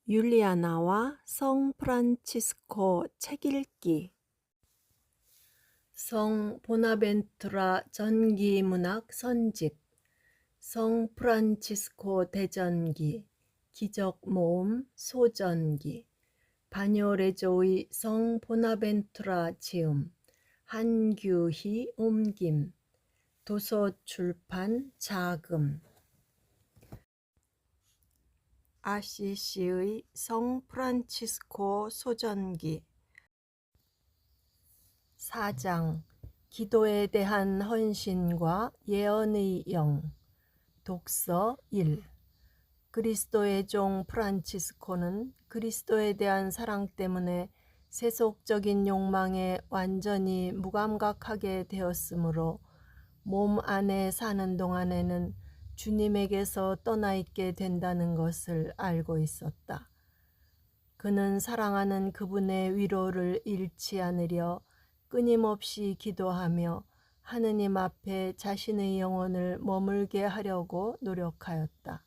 율리아나와 성 프란치스코 책 읽기. 성 보나벤투라 전기문학 선집, 성 프란치스코 대전기, 기적모음 소전기, 바뇨레조의 성 보나벤투라 지음, 한규희 옮김, 도서출판 자금. 아시시의 성 프란치스코 소전기 4장 기도에 대한 헌신과 예언의 영. 독서 1. 그리스도의 종 프란치스코는 그리스도에 대한 사랑 때문에 세속적인 욕망에 완전히 무감각하게 되었으므로 몸 안에 사는 동안에는 주님에게서 떠나 있게 된다는 것을 알고 있었다. 그는 사랑하는 그분의 위로를 잃지 않으려 끊임없이 기도하며 하느님 앞에 자신의 영혼을 머물게 하려고 노력하였다.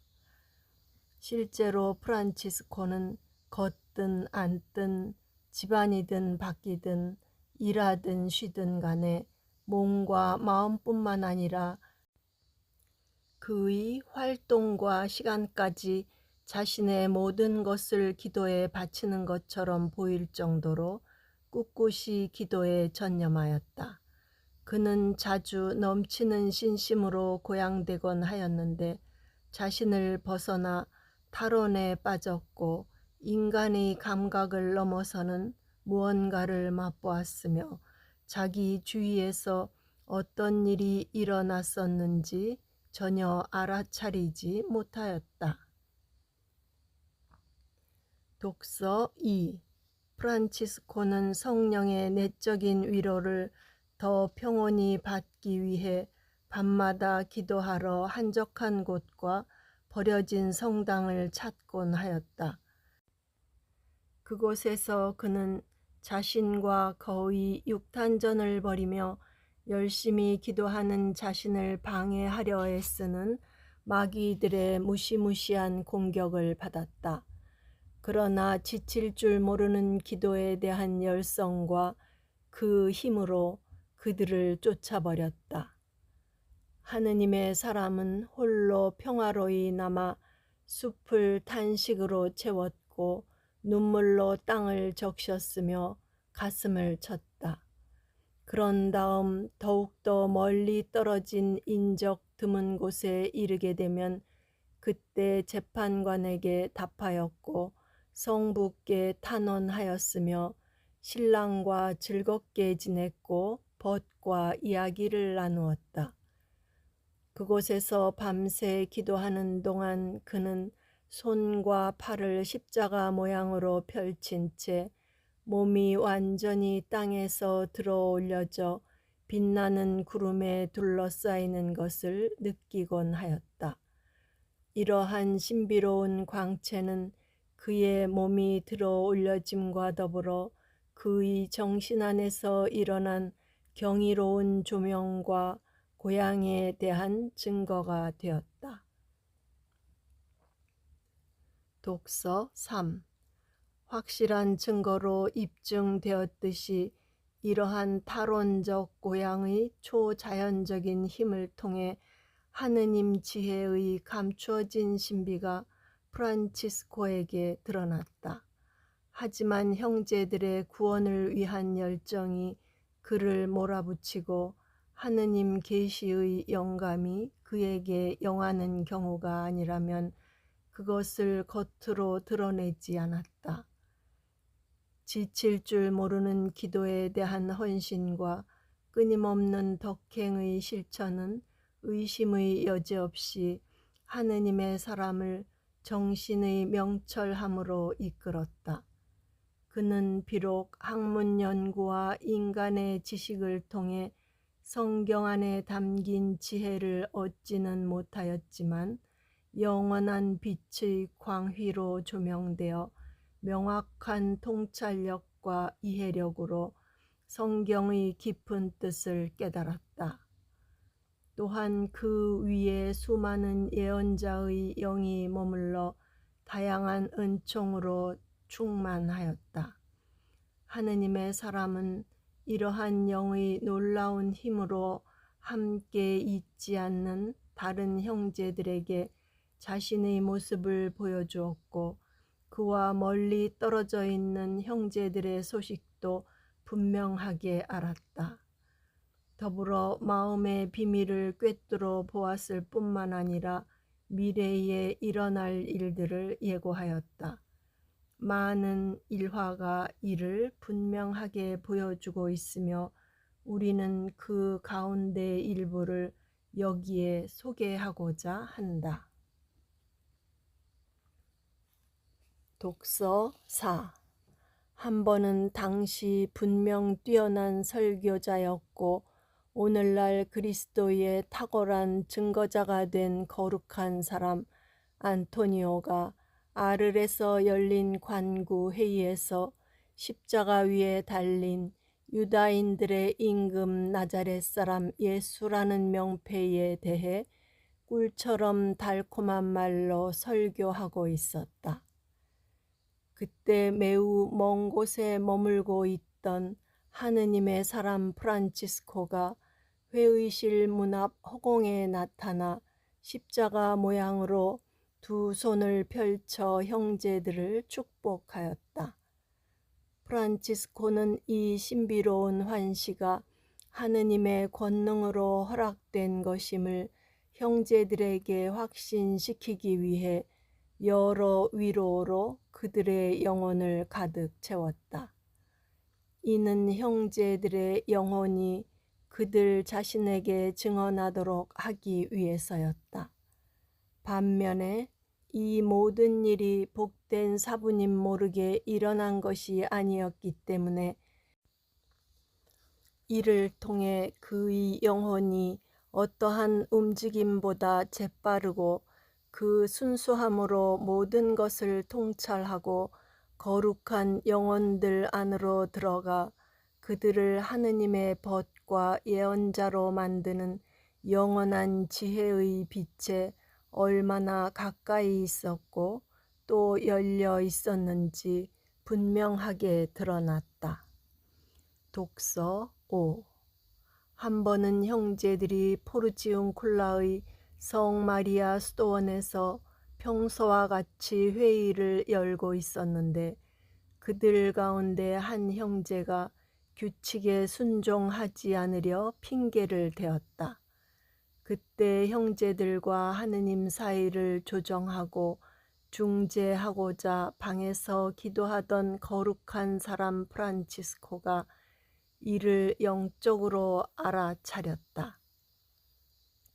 실제로 프란치스코는 걷든 앉든 집안이든 밖이든 일하든 쉬든 간에 몸과 마음뿐만 아니라 그의 활동과 시간까지 자신의 모든 것을 기도에 바치는 것처럼 보일 정도로 꿋꿋이 기도에 전념하였다. 그는 자주 넘치는 신심으로 고양되곤 하였는데 자신을 벗어나 탈원에 빠졌고 인간의 감각을 넘어서는 무언가를 맛보았으며 자기 주위에서 어떤 일이 일어났었는지 전혀 알아차리지 못하였다. 독서 2. 프란치스코는 성령의 내적인 위로를 더 평온히 받기 위해 밤마다 기도하러 한적한 곳과 버려진 성당을 찾곤 하였다. 그곳에서 그는 자신과 거의 육탄전을 벌이며 열심히 기도하는 자신을 방해하려 애쓰는 마귀들의 무시무시한 공격을 받았다. 그러나 지칠 줄 모르는 기도에 대한 열성과 그 힘으로 그들을 쫓아버렸다. 하느님의 사람은 홀로 평화로이 남아 숲을 탄식으로 채웠고 눈물로 땅을 적셨으며 가슴을 쳤다. 그런 다음 더욱더 멀리 떨어진 인적 드문 곳에 이르게 되면 그때 재판관에게 답하였고 성부께 탄원하였으며 신랑과 즐겁게 지냈고 벗과 이야기를 나누었다. 그곳에서 밤새 기도하는 동안 그는 손과 팔을 십자가 모양으로 펼친 채 몸이 완전히 땅에서 들어 올려져 빛나는 구름에 둘러싸이는 것을 느끼곤 하였다. 이러한 신비로운 광채는 그의 몸이 들어 올려짐과 더불어 그의 정신 안에서 일어난 경이로운 조명과 고향에 대한 증거가 되었다. 독서 3. 확실한 증거로 입증되었듯이 이러한 탈원적 고향의 초자연적인 힘을 통해 하느님 지혜의 감추어진 신비가 프란치스코에게 드러났다. 하지만 형제들의 구원을 위한 열정이 그를 몰아붙이고 하느님 계시의 영감이 그에게 영하는 경우가 아니라면 그것을 겉으로 드러내지 않았다. 지칠 줄 모르는 기도에 대한 헌신과 끊임없는 덕행의 실천은 의심의 여지 없이 하느님의 사람을 정신의 명철함으로 이끌었다. 그는 비록 학문 연구와 인간의 지식을 통해 성경 안에 담긴 지혜를 얻지는 못하였지만 영원한 빛의 광휘로 조명되어 명확한 통찰력과 이해력으로 성경의 깊은 뜻을 깨달았다. 또한 그 위에 수많은 예언자의 영이 머물러 다양한 은총으로 충만하였다. 하느님의 사람은 이러한 영의 놀라운 힘으로 함께 있지 않는 다른 형제들에게 자신의 모습을 보여주었고, 그와 멀리 떨어져 있는 형제들의 소식도 분명하게 알았다. 더불어 마음의 비밀을 꿰뚫어 보았을 뿐만 아니라 미래에 일어날 일들을 예고하였다. 많은 일화가 이를 분명하게 보여주고 있으며 우리는 그 가운데 일부를 여기에 소개하고자 한다. 독서 4. 한 번은 당시 분명 뛰어난 설교자였고 오늘날 그리스도의 탁월한 증거자가 된 거룩한 사람 안토니오가 아르에서 열린 관구 회의에서 십자가 위에 달린 유다인들의 임금 나자렛 사람 예수라는 명패에 대해 꿀처럼 달콤한 말로 설교하고 있었다. 그때 매우 먼 곳에 머물고 있던 하느님의 사람 프란치스코가 회의실 문 앞 허공에 나타나 십자가 모양으로 두 손을 펼쳐 형제들을 축복하였다. 프란치스코는 이 신비로운 환시가 하느님의 권능으로 허락된 것임을 형제들에게 확신시키기 위해 여러 위로로 그들의 영혼을 가득 채웠다. 이는 형제들의 영혼이 그들 자신에게 증언하도록 하기 위해서였다. 반면에 이 모든 일이 복된 사부님 모르게 일어난 것이 아니었기 때문에 이를 통해 그의 영혼이 어떠한 움직임보다 재빠르고 그 순수함으로 모든 것을 통찰하고 거룩한 영혼들 안으로 들어가 그들을 하느님의 벗과 예언자로 만드는 영원한 지혜의 빛에 얼마나 가까이 있었고 또 열려 있었는지 분명하게 드러났다. 독서 5. 한 번은 형제들이 포르지운쿨라의 성 마리아 수도원에서 평소와 같이 회의를 열고 있었는데 그들 가운데 한 형제가 규칙에 순종하지 않으려 핑계를 대었다. 그때 형제들과 하느님 사이를 조정하고 중재하고자 방에서 기도하던 거룩한 사람 프란치스코가 이를 영적으로 알아차렸다.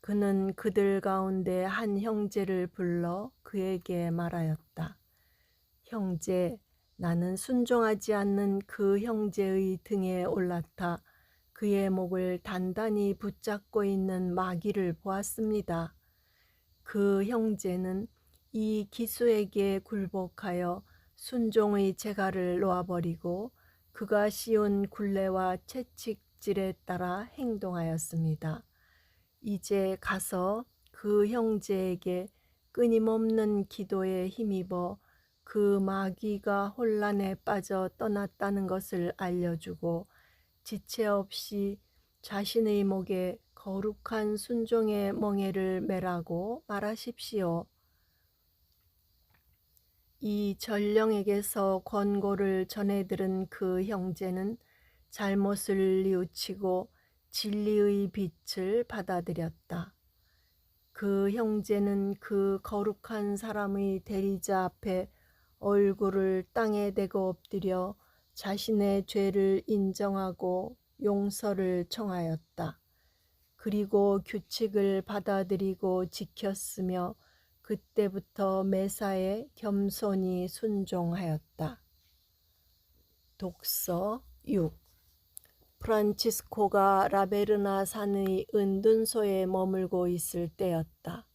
그는 그들 가운데 한 형제를 불러 그에게 말하였다. 형제, 나는 순종하지 않는 그 형제의 등에 올라타 그의 목을 단단히 붙잡고 있는 마귀를 보았습니다. 그 형제는 이 기수에게 굴복하여 순종의 재갈을 놓아버리고 그가 씌운 굴레와 채찍질에 따라 행동하였습니다. 이제 가서 그 형제에게 끊임없는 기도에 힘입어 그 마귀가 혼란에 빠져 떠났다는 것을 알려주고 지체 없이 자신의 목에 거룩한 순종의 멍에를 매라고 말하십시오. 이 전령에게서 권고를 전해 들은 그 형제는 잘못을 뉘우치고 진리의 빛을 받아들였다. 그 형제는 그 거룩한 사람의 대리자 앞에 얼굴을 땅에 대고 엎드려 자신의 죄를 인정하고 용서를 청하였다. 그리고 규칙을 받아들이고 지켰으며 그때부터 매사에 겸손히 순종하였다. 독서 6. 프란치스코가 라베르나 산의 은둔소에 머물고 있을 때였다.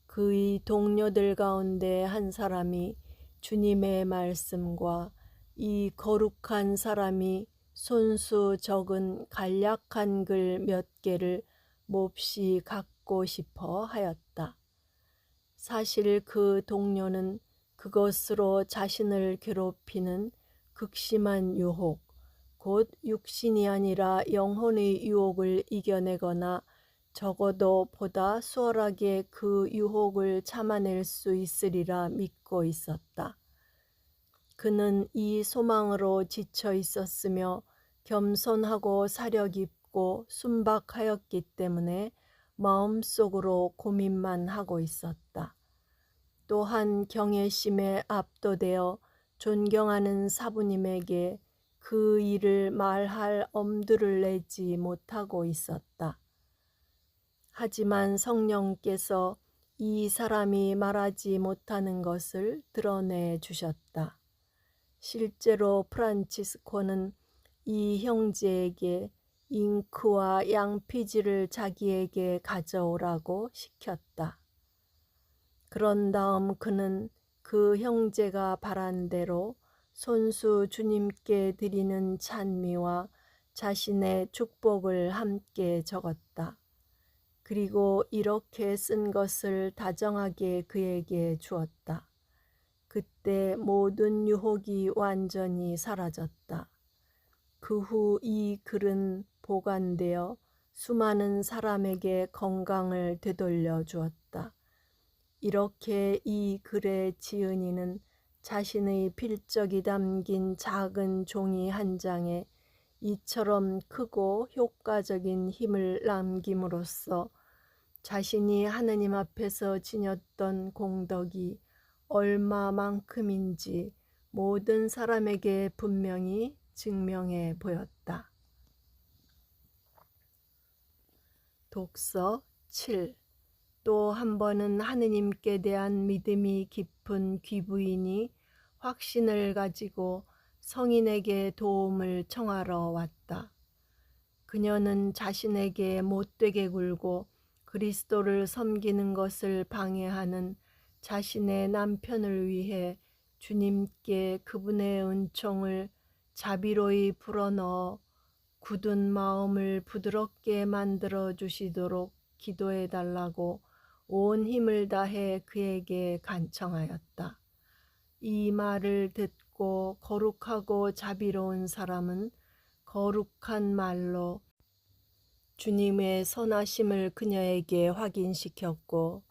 그의 동료들 가운데 한 사람이 주님의 말씀과 이 거룩한 사람이 손수 적은 간략한 글 몇 개를 몹시 갖고 싶어 하였다. 사실 그 동료는 그것으로 자신을 괴롭히는 극심한 유혹, 곧 육신이 아니라 영혼의 유혹을 이겨내거나 적어도 보다 수월하게 그 유혹을 참아낼 수 있으리라 믿고 있었다. 그는 이 소망으로 지쳐 있었으며 겸손하고 사려 깊고 순박하였기 때문에 마음속으로 고민만 하고 있었다. 또한 경외심에 압도되어 존경하는 사부님에게 그 일을 말할 엄두를 내지 못하고 있었다. 하지만 성령께서 이 사람이 말하지 못하는 것을 드러내 주셨다. 실제로 프란치스코는 이 형제에게 잉크와 양피지를 자기에게 가져오라고 시켰다. 그런 다음 그는 그 형제가 바란 대로 손수 주님께 드리는 찬미와 자신의 축복을 함께 적었다. 그리고 이렇게 쓴 것을 다정하게 그에게 주었다. 그때 모든 유혹이 완전히 사라졌다. 그 후 이 글은 보관되어 수많은 사람에게 건강을 되돌려 주었다. 이렇게 이 글의 지은이는 자신의 필적이 담긴 작은 종이 한 장에 이처럼 크고 효과적인 힘을 남김으로써 자신이 하느님 앞에서 지녔던 공덕이 얼마만큼인지 모든 사람에게 분명히 증명해 보였다. 독서 7. 또 한 번은 하느님께 대한 믿음이 깊은 귀부인이 확신을 가지고 성인에게 도움을 청하러 왔다. 그녀는 자신에게 못되게 굴고 그리스도를 섬기는 것을 방해하는 자신의 남편을 위해 주님께 그분의 은총을 자비로이 불어넣어 굳은 마음을 부드럽게 만들어 주시도록 기도해 달라고 온 힘을 다해 그에게 간청하였다. 이 말을 듣고 거룩하고 자비로운 사람은 거룩한 말로 주님의 선하심을 그녀에게 확인시켰고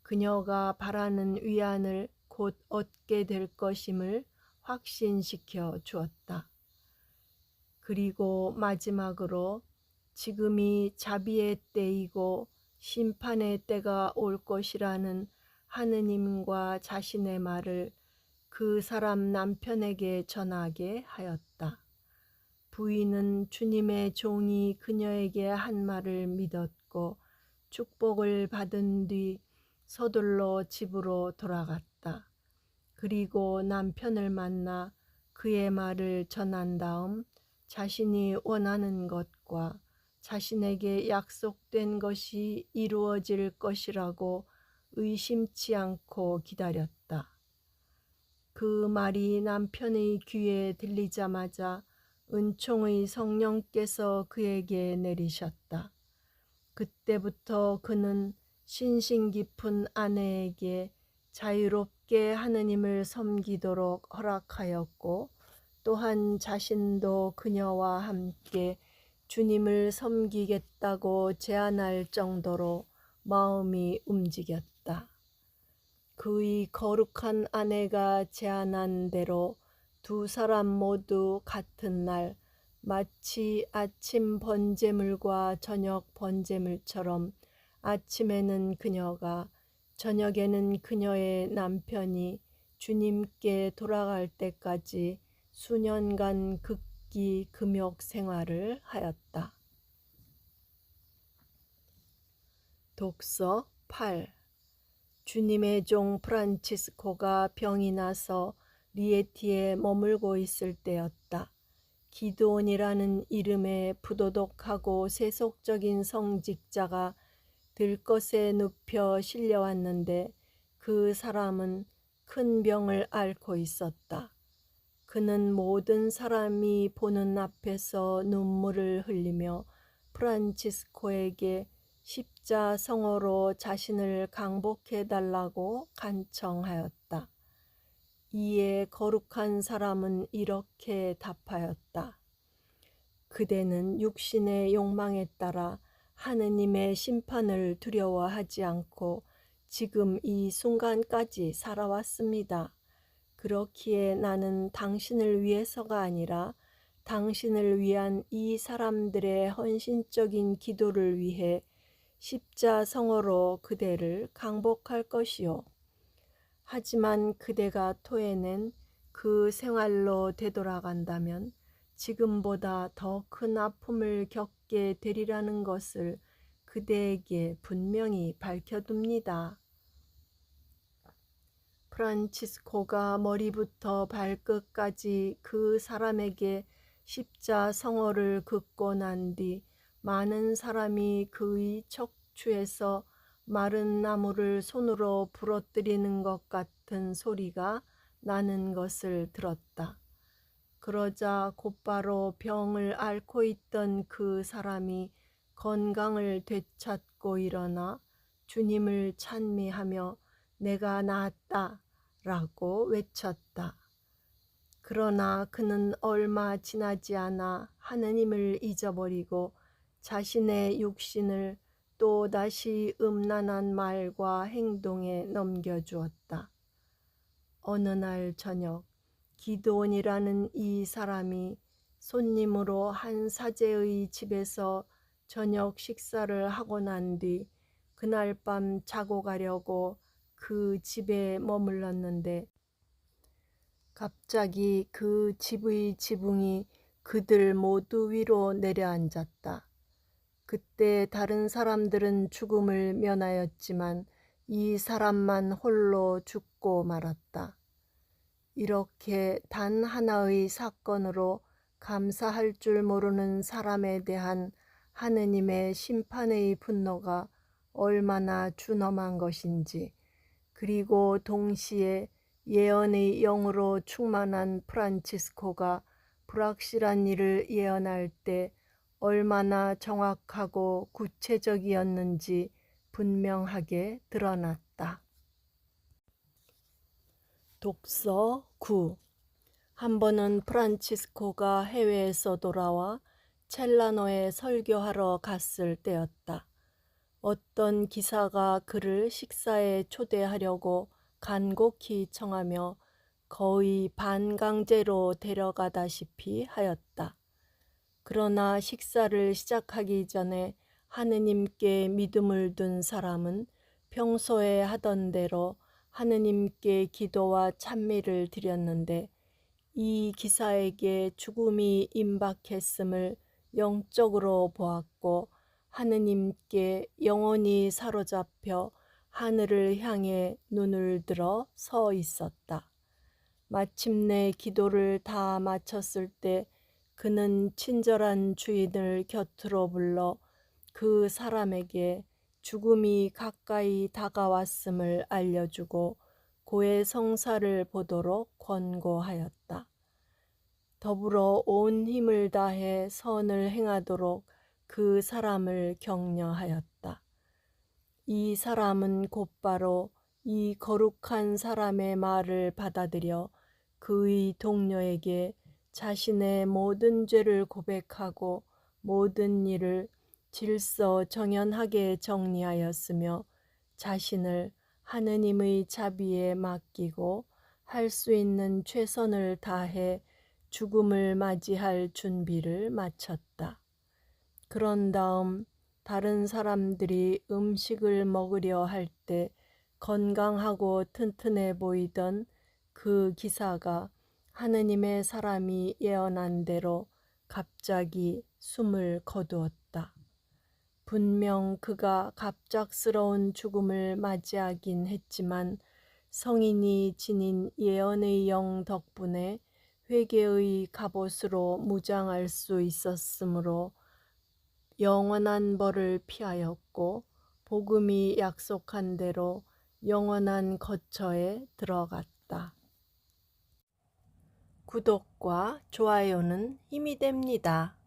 그녀가 바라는 위안을 곧 얻게 될 것임을 확신시켜 주었다. 그리고 마지막으로 지금이 자비의 때이고 심판의 때가 올 것이라는 하느님과 자신의 말을 그 사람 남편에게 전하게 하였다. 부인은 주님의 종이 그녀에게 한 말을 믿었고 축복을 받은 뒤 서둘러 집으로 돌아갔다. 그리고 남편을 만나 그의 말을 전한 다음 자신이 원하는 것과 자신에게 약속된 것이 이루어질 것이라고 의심치 않고 기다렸다. 그 말이 남편의 귀에 들리자마자 은총의 성령께서 그에게 내리셨다. 그때부터 그는 신심 깊은 아내에게 자유롭게 하느님을 섬기도록 허락하였고 또한 자신도 그녀와 함께 주님을 섬기겠다고 제안할 정도로 마음이 움직였다. 그의 거룩한 아내가 제안한 대로 두 사람 모두 같은 날 마치 아침 번제물과 저녁 번제물처럼 아침에는 그녀가 저녁에는 그녀의 남편이 주님께 돌아갈 때까지 수년간 극기 금욕 생활을 하였다. 독서 8. 주님의 종 프란치스코가 병이 나서 리에티에 머물고 있을 때였다. 기드온이라는 이름의 부도덕하고 세속적인 성직자가 들것에 눕혀 실려왔는데 그 사람은 큰 병을 앓고 있었다. 그는 모든 사람이 보는 앞에서 눈물을 흘리며 프란치스코에게 십자성어로 자신을 강복해 달라고 간청하였다. 이에 거룩한 사람은 이렇게 답하였다. 그대는 육신의 욕망에 따라 하느님의 심판을 두려워하지 않고 지금 이 순간까지 살아왔습니다. 그렇기에 나는 당신을 위해서가 아니라 당신을 위한 이 사람들의 헌신적인 기도를 위해 십자성어로 그대를 강복할 것이요. 하지만 그대가 토해낸 그 생활로 되돌아간다면 지금보다 더 큰 아픔을 겪게 되리라는 것을 그대에게 분명히 밝혀둡니다. 프란치스코가 머리부터 발끝까지 그 사람에게 십자성어를 긋고 난 뒤 많은 사람이 그의 척추에서 마른 나무를 손으로 부러뜨리는 것 같은 소리가 나는 것을 들었다. 그러자 곧바로 병을 앓고 있던 그 사람이 건강을 되찾고 일어나 주님을 찬미하며 내가 나았다 라고 외쳤다. 그러나 그는 얼마 지나지 않아 하느님을 잊어버리고 자신의 육신을 또다시 음란한 말과 행동에 넘겨주었다. 어느 날 저녁 기드온이라는 이 사람이 손님으로 한 사제의 집에서 저녁 식사를 하고 난 뒤 그날 밤 자고 가려고 그 집에 머물렀는데 갑자기 그 집의 지붕이 그들 모두 위로 내려앉았다. 그때 다른 사람들은 죽음을 면하였지만 이 사람만 홀로 죽고 말았다. 이렇게 단 하나의 사건으로 감사할 줄 모르는 사람에 대한 하느님의 심판의 분노가 얼마나 준엄한 것인지, 그리고 동시에 예언의 영으로 충만한 프란치스코가 불확실한 일을 예언할 때 얼마나 정확하고 구체적이었는지 분명하게 드러났다. 독서 9. 한 번은 프란치스코가 해외에서 돌아와 첼라노에 설교하러 갔을 때였다. 어떤 기사가 그를 식사에 초대하려고 간곡히 청하며 거의 반강제로 데려가다시피 하였다. 그러나 식사를 시작하기 전에 하느님께 믿음을 둔 사람은 평소에 하던 대로 하느님께 기도와 찬미를 드렸는데 이 기사에게 죽음이 임박했음을 영적으로 보았고 하느님께 영혼이 사로잡혀 하늘을 향해 눈을 들어 서 있었다. 마침내 기도를 다 마쳤을 때 그는 친절한 주인을 곁으로 불러 그 사람에게 죽음이 가까이 다가왔음을 알려주고 고해 성사를 보도록 권고하였다. 더불어 온 힘을 다해 선을 행하도록 그 사람을 격려하였다. 이 사람은 곧바로 이 거룩한 사람의 말을 받아들여 그의 동료에게 자신의 모든 죄를 고백하고 모든 일을 질서정연하게 정리하였으며 자신을 하느님의 자비에 맡기고 할 수 있는 최선을 다해 죽음을 맞이할 준비를 마쳤다. 그런 다음 다른 사람들이 음식을 먹으려 할 때 건강하고 튼튼해 보이던 그 기사가 하느님의 사람이 예언한 대로 갑자기 숨을 거두었다. 분명 그가 갑작스러운 죽음을 맞이하긴 했지만 성인이 지닌 예언의 영 덕분에 회개의 갑옷으로 무장할 수 있었으므로 영원한 벌을 피하였고 복음이 약속한 대로 영원한 거처에 들어갔다. 구독과 좋아요는 힘이 됩니다.